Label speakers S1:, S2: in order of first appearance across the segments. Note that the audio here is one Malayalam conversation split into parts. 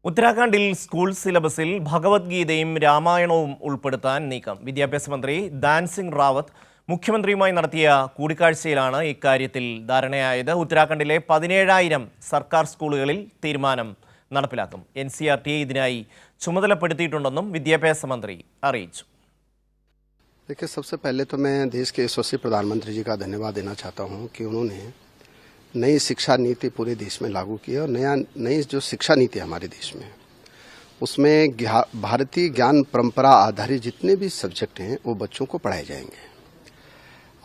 S1: ഉത്തരാഖണ്ഡിൽ സ്കൂൾ സിലബസിൽ ഭഗവത്ഗീതയും രാമായണവും ഉൾപ്പെടുത്താൻ നീക്കം. വിദ്യാഭ്യാസ മന്ത്രി ധാൻ സിംഗ് റാവത്ത് മുഖ്യമന്ത്രിയുമായി നടത്തിയ കൂടിക്കാഴ്ചയിലാണ് ഇക്കാര്യത്തിൽ ധാരണയായത്. ഉത്തരാഖണ്ഡിലെ 17,000 സർക്കാർ സ്കൂളുകളിൽ തീരുമാനം നടപ്പിലാക്കും. NCERT ഇതിനായി ചുമതലപ്പെടുത്തിയിട്ടുണ്ടെന്നും വിദ്യാഭ്യാസ മന്ത്രി അറിയിച്ചു.
S2: देखिए, सबसे पहले तो मैं देश के यशस्वी प्रधानमंत्री जी का धन्यवाद देना चाहता हूं कि उन्होंने नई शिक्षा नीति पूरे देश में लागू की है और नई जो शिक्षा नीति है हमारे देश में, उसमें भारतीय ज्ञान परंपरा आधारित जितने भी सब्जेक्ट हैं वो बच्चों को पढ़ाए जाएंगे।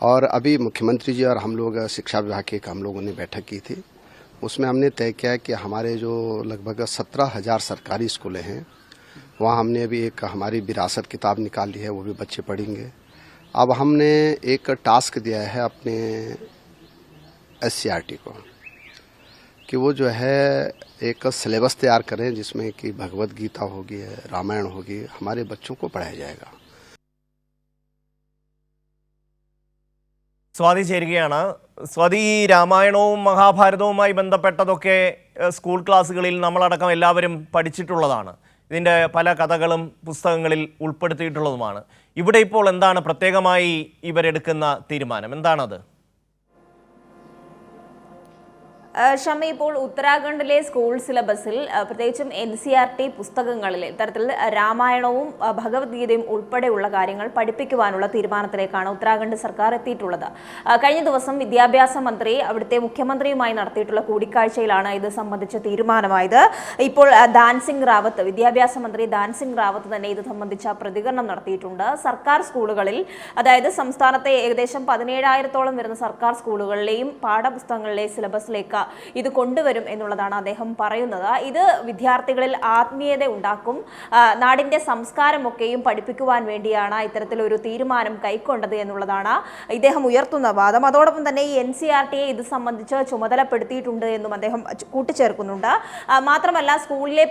S2: और अभी मुख्यमंत्री जी और हम लोग शिक्षा विभाग के हम लोगों ने बैठक की थी, उसमें हमने तय किया कि हमारे जो लगभग 17,000 सरकारी स्कूलें हैं वहाँ हमने अभी एक हमारी विरासत किताब निकाल ली है, वो भी बच्चे पढ़ेंगे। अब हमने एक टास्क दिया है अपने SCERT को कि वो जो है एक सिलेबस तैयार करें जिसमें कि भगवत गीता होगी, रामायण होगी, हमारे बच्चों को पढ़ाया जाएगा।
S1: സ്വാതി ചേരുകയാണ്. സ്വാതി, രാമായണവും മഹാഭാരതവുമായി ബന്ധപ്പെട്ടതൊക്കെ സ്കൂൾ ക്ലാസ്സുകളിൽ നമ്മളടക്കം എല്ലാവരും പഠിച്ചിട്ടുള്ളതാണ്. ഇതിൻ്റെ പല കഥകളും പുസ്തകങ്ങളിൽ ഉൾപ്പെടുത്തിയിട്ടുള്ളതുമാണ്. ഇവിടെ ഇപ്പോൾ എന്താണ് പ്രത്യേകമായി ഇവരെടുക്കുന്ന തീരുമാനം? എന്താണത്?
S3: ഷമി, ഇപ്പോൾ ഉത്തരാഖണ്ഡിലെ സ്കൂൾ സിലബസിൽ പ്രത്യേകിച്ചും NCERT പുസ്തകങ്ങളിൽ ഇത്തരത്തിൽ രാമായണവും ഭഗവത്ഗീതയും ഉൾപ്പെടെയുള്ള കാര്യങ്ങൾ പഠിപ്പിക്കുവാനുള്ള തീരുമാനത്തിലേക്കാണ് ഉത്തരാഖണ്ഡ് സർക്കാർ എത്തിയിട്ടുള്ളത്. കഴിഞ്ഞ ദിവസം വിദ്യാഭ്യാസ മന്ത്രി അവിടുത്തെ മുഖ്യമന്ത്രിയുമായി നടത്തിയിട്ടുള്ള കൂടിക്കാഴ്ചയിലാണ് ഇത് സംബന്ധിച്ച തീരുമാനമായത്. ഇപ്പോൾ വിദ്യാഭ്യാസ മന്ത്രി ധാൻ സിംഗ് റാവത്ത് തന്നെ ഇത് സംബന്ധിച്ച പ്രതികരണം നടത്തിയിട്ടുണ്ട്. സർക്കാർ സ്കൂളുകളിൽ, അതായത് സംസ്ഥാനത്തെ ഏകദേശം 17,000-ഓളം വരുന്ന സർക്കാർ സ്കൂളുകളിലെയും പാഠപുസ്തകങ്ങളിലെ സിലബസിലേക്ക് ഇത് കൊണ്ടുവരും എന്നുള്ളതാണ് അദ്ദേഹം പറയുന്നത്. ഇത് വിദ്യാർത്ഥികളിൽ ആത്മീയത ഉണ്ടാക്കും, നാടിന്റെ സംസ്കാരമൊക്കെയും പഠിപ്പിക്കുവാൻ വേണ്ടിയാണ് ഇത്തരത്തിലൊരു തീരുമാനം കൈക്കൊണ്ടത് എന്നുള്ളതാണ് ഇദ്ദേഹം ഉയർത്തുന്ന വാദം. അതോടൊപ്പം തന്നെ ഈ NCERTയെ ഇത് സംബന്ധിച്ച് ചുമതലപ്പെടുത്തിയിട്ടുണ്ട് എന്നും അദ്ദേഹം കൂട്ടിച്ചേർക്കുന്നുണ്ട്. മാത്രമല്ല, സ്കൂളിലെ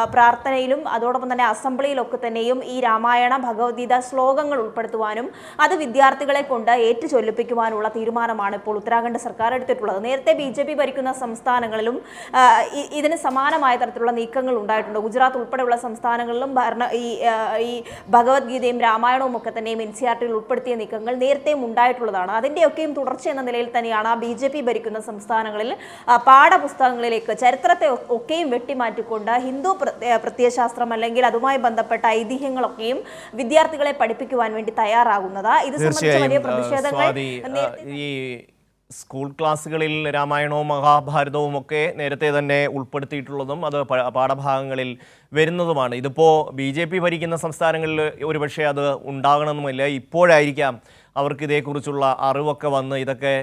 S3: പ്രാർത്ഥനയിലും അതോടൊപ്പം തന്നെ അസംബ്ലിയിലൊക്കെ തന്നെയും ഈ രാമായണ ഭഗവത്ഗീത ശ്ലോകങ്ങൾ ഉൾപ്പെടുത്തുവാനും അത് വിദ്യാർത്ഥികളെ കൊണ്ട് ഏറ്റുചൊല്ലിപ്പിക്കുവാനുള്ള തീരുമാനമാണ് ഇപ്പോൾ ഉത്തരാഖണ്ഡ് സർക്കാർ എടുത്തിട്ടുള്ളത്. നേരത്തെ BJP ഭരിക്കുന്ന സംസ്ഥാനങ്ങളിലും ഇതിന് സമാനമായ തരത്തിലുള്ള നീക്കങ്ങൾ ഉണ്ടായിട്ടുണ്ട്. ഗുജറാത്ത് ഉൾപ്പെടെയുള്ള സംസ്ഥാനങ്ങളിലും ഈ ഭഗവത്ഗീതയും രാമായണവും ഒക്കെ തന്നെയും NCERTയിൽ ഉൾപ്പെടുത്തിയ നീക്കങ്ങൾ നേരത്തെയും ഉണ്ടായിട്ടുള്ളതാണ്. അതിൻ്റെയൊക്കെയും തുടർച്ച എന്ന നിലയിൽ തന്നെയാണ് BJP ഭരിക്കുന്ന സംസ്ഥാനങ്ങളിൽ പാഠപുസ്തകങ്ങളിലേക്ക് ചരിത്രത്തെ ഒക്കെയും വെട്ടിമാറ്റിക്കൊണ്ട് ഹിന്ദു പ്രത്യയശാസ്ത്രം അല്ലെങ്കിൽ അതുമായി ബന്ധപ്പെട്ട ഐതിഹ്യങ്ങളൊക്കെയും വിദ്യാർത്ഥികളെ പഠിപ്പിക്കുവാൻ വേണ്ടി തയ്യാറാകുന്നത്. ഇത് സംബന്ധിച്ച വലിയ പ്രതിഷേധങ്ങൾ
S1: സ്കൂൾ ക്ലാസ്സുകളിൽ രാമായണവും മഹാഭാരതവും ഒക്കെ നേരത്തെ തന്നെ ഉൾപ്പെടുത്തിയിട്ടുള്ളതും അത് പാഠഭാഗങ്ങളിൽ വരുന്നതുമാണ്. ഇതിപ്പോൾ BJP ഭരിക്കുന്ന സംസ്ഥാനങ്ങളിൽ ഒരുപക്ഷെ അത് ഉണ്ടാകണമെന്നുമില്ല. ഇപ്പോഴായിരിക്കാം അവർക്ക് ഇതേക്കുറിച്ചുള്ള അറിവൊക്കെ വന്ന് ഇതൊക്കെ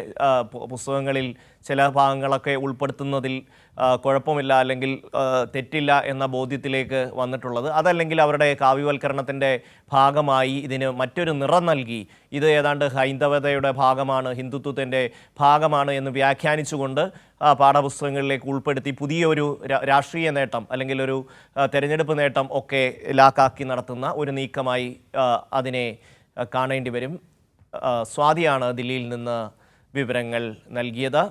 S1: പുസ്തകങ്ങളിൽ ചില ഭാഗങ്ങളൊക്കെ ഉൾപ്പെടുത്തുന്നതിൽ കുഴപ്പമില്ല അല്ലെങ്കിൽ തെറ്റില്ല എന്ന ബോധ്യത്തിലേക്ക് വന്നിട്ടുള്ളത്. അതല്ലെങ്കിൽ അവരുടെ കാവ്യവൽക്കരണത്തിൻ്റെ ഭാഗമായി ഇതിന് മറ്റൊരു നിറം നൽകി ഇത് ഏതാണ്ട് ഹൈന്ദവതയുടെ ഭാഗമാണ്, ഹിന്ദുത്വത്തിൻ്റെ ഭാഗമാണ് എന്ന് വ്യാഖ്യാനിച്ചുകൊണ്ട് പാഠപുസ്തകങ്ങളിലേക്ക് ഉൾപ്പെടുത്തി പുതിയൊരു രാഷ്ട്രീയ നേട്ടം അല്ലെങ്കിൽ ഒരു തെരഞ്ഞെടുപ്പ് നേട്ടം ഒക്കെ ലാക്കാക്കി നടത്തുന്ന ഒരു നീക്കമായി അതിനെ കാണേണ്ടി വരും. സ്വാതിയാണ് ദില്ലിയിൽ നിന്ന് വിവരങ്ങൾ നൽകിയത്.